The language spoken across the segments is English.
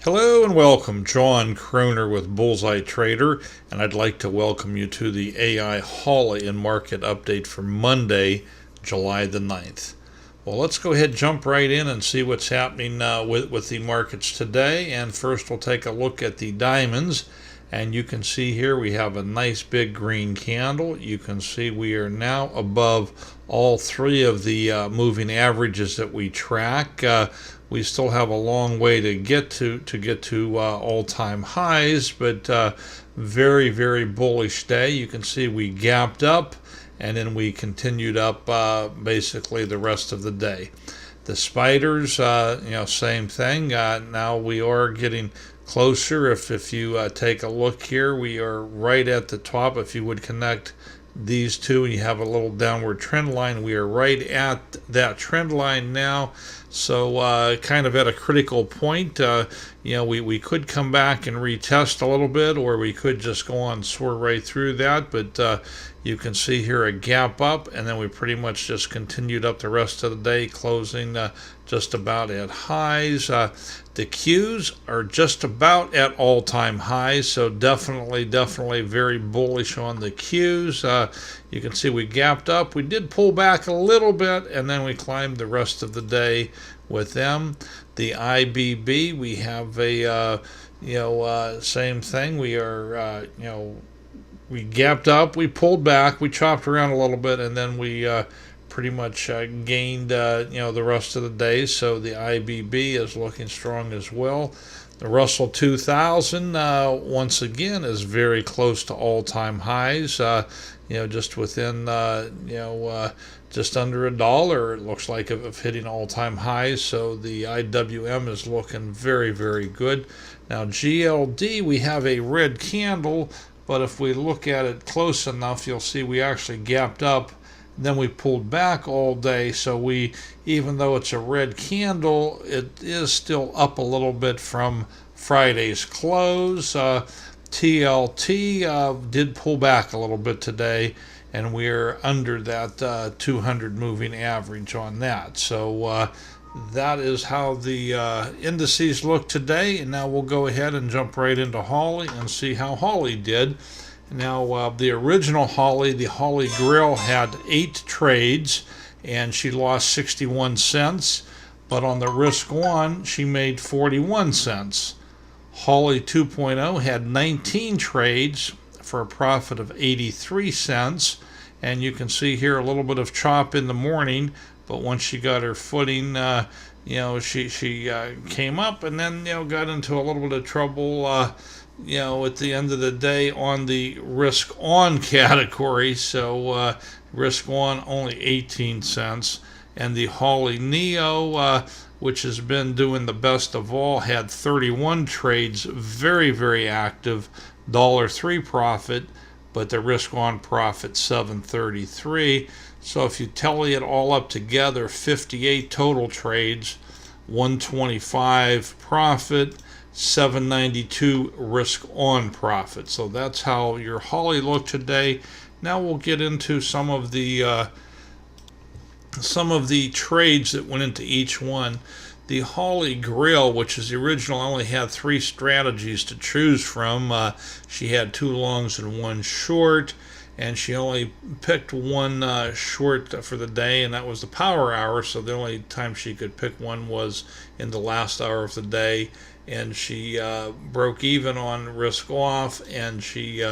Hello and welcome, John Kroner with Bullseye Trader, and I'd like to welcome you to the AI Holly and Market Update for Monday, July the 9th. Well, let's go ahead and jump right in and see what's happening with the markets today. And first, we'll take a look at the diamonds. And you can see here we have a nice big green candle. You can see we are now above all three of the moving averages that we track. We still have a long way to get to all-time highs, but very, very bullish day. You can see we gapped up and then we continued up basically the rest of the day. The spiders, same thing. Now we are getting closer. If you take a look here, we are right at the top. If you would connect these two and you have a little downward trend line, we are right at that trend line now. So kind of at a critical point. We could come back and retest a little bit, or we could just go on and soar right through that. But you can see here a gap up, and then we pretty much just continued up the rest of the day, closing just about at highs. The Qs are just about at all-time highs, so definitely very bullish on the Qs. You can see we gapped up. We did pull back a little bit, and then we climbed the rest of the day with them. The IBB, we have a same thing. We are we gapped up, we pulled back, we chopped around a little bit, and then we pretty much gained the rest of the day. So the IBB is looking strong as well. The Russell 2000 once again is very close to all-time highs. Just within just under $1, it looks like, of hitting all-time highs. So the IWM is looking very, very good. Now GLD, we have a red candle, but if we look at it close enough, you'll see we actually gapped up. Then we pulled back all day, so even though it's a red candle, it is still up a little bit from Friday's close. TLT did pull back a little bit today, and we're under that 200 moving average on that. So that is how the indices look today. And now we'll go ahead and jump right into Holly and see how Holly did. Now, the original Holly, the Holly Grail, had 8 trades, and she lost 61 cents. But on the risk on, she made 41 cents. Holly 2.0 had 19 trades for a profit of 83 cents. And you can see here a little bit of chop in the morning, but once she got her footing, she came up and then, got into a little bit of trouble, at the end of the day on the risk on category. So risk on only 18 cents. And the Holly Neo, which has been doing the best of all, had 31 trades, very, very active, $1.03 profit, but the risk on profit $7.33. So if you tally it all up together, 58 total trades, 125 profit, 792 risk on profit. So that's how your Holly looked today. Now we'll get into some of the trades that went into each one. The Holly Grail, which is the original, only had 3 strategies to choose from. She had 2 longs and 1 short, and she only picked 1 short for the day, and that was the power hour. So the only time she could pick one was in the last hour of the day, and she broke even on risk off, and she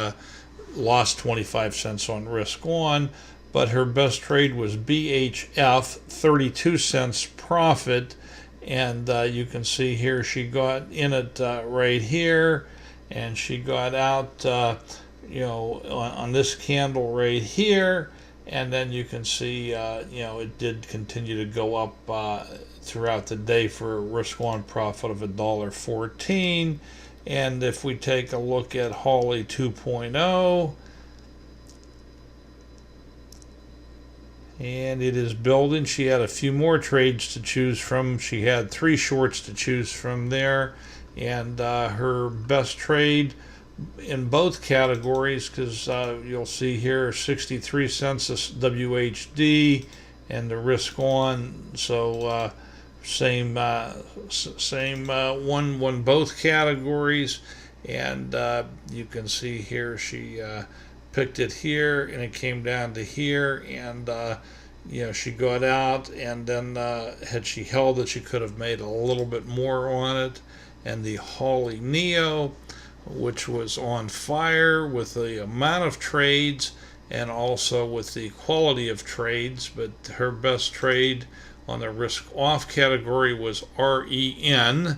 lost 25 cents on risk on. But her best trade was BHF, 32 cents profit. And you can see here she got in it right here, and she got out on this candle right here, and then you can see it did continue to go up throughout the day for a risk on profit of $1.14. And if we take a look at Holly 2.0, and it is building. She had a few more trades to choose from. She had 3 shorts to choose from there, and her best trade in both categories, because you'll see here 63 cents WHD and the risk on. So same won both categories, and you can see here she picked it here, and it came down to here, and she got out, and then had she held it, she could have made a little bit more on it. And the Holly Neo, which was on fire with the amount of trades and also with the quality of trades, but her best trade on the risk off category was REN,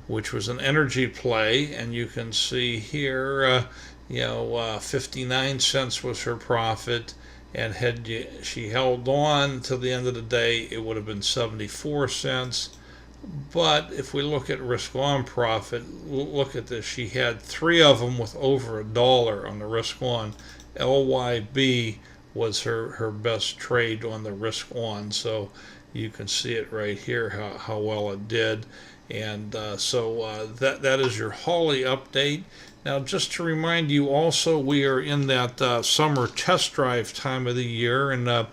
which was an energy play, and you can see here, 59 cents was her profit, and had she held on till the end of the day, it would have been 74 cents. But if we look at risk on profit, look at this. She had three of them with over $1 on the risk on. LYB was her best trade on the risk on. So you can see it right here how well it did. And that is your Holly update. Now, just to remind you also, we are in that summer test drive time of the year, and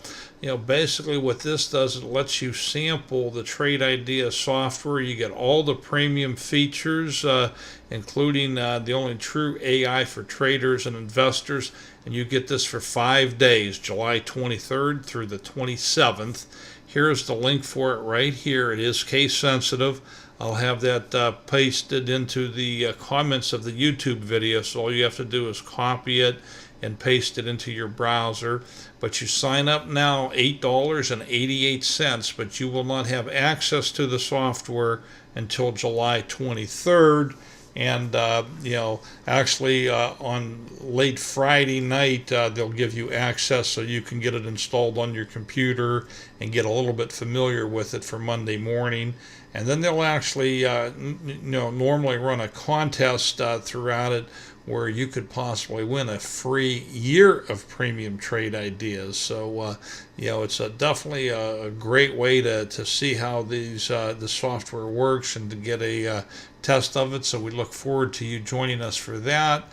basically what this does, it lets you sample the Trade Idea software. You get all the premium features, including the only true AI for traders and investors, and you get this for 5 days, July 23rd through the 27th. Here's the link for it right here. It is case sensitive. I'll have that pasted into the comments of the YouTube video, so all you have to do is copy it and paste it into your browser. But you sign up now, $8.88, but you will not have access to the software until July 23rd. And actually on late Friday night, they'll give you access so you can get it installed on your computer and get a little bit familiar with it for Monday morning. And then they'll actually normally run a contest throughout it where you could possibly win a free year of premium Trade Ideas. So it's definitely a great way to see how the software works and to get a test of it. So we look forward to you joining us for that.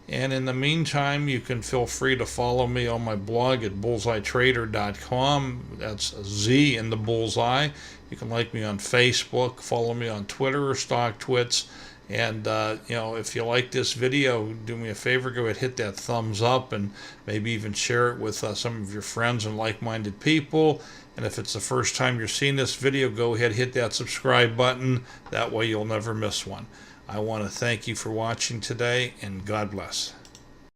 And in the meantime, you can feel free to follow me on my blog at bullseyetrader.com. That's a Z in the bullseye. You can like me on Facebook, follow me on Twitter or StockTwits. And, if you like this video, do me a favor, go ahead and hit that thumbs up and maybe even share it with some of your friends and like-minded people. And if it's the first time you're seeing this video, go ahead and hit that subscribe button. That way you'll never miss one. I want to thank you for watching today, and God bless.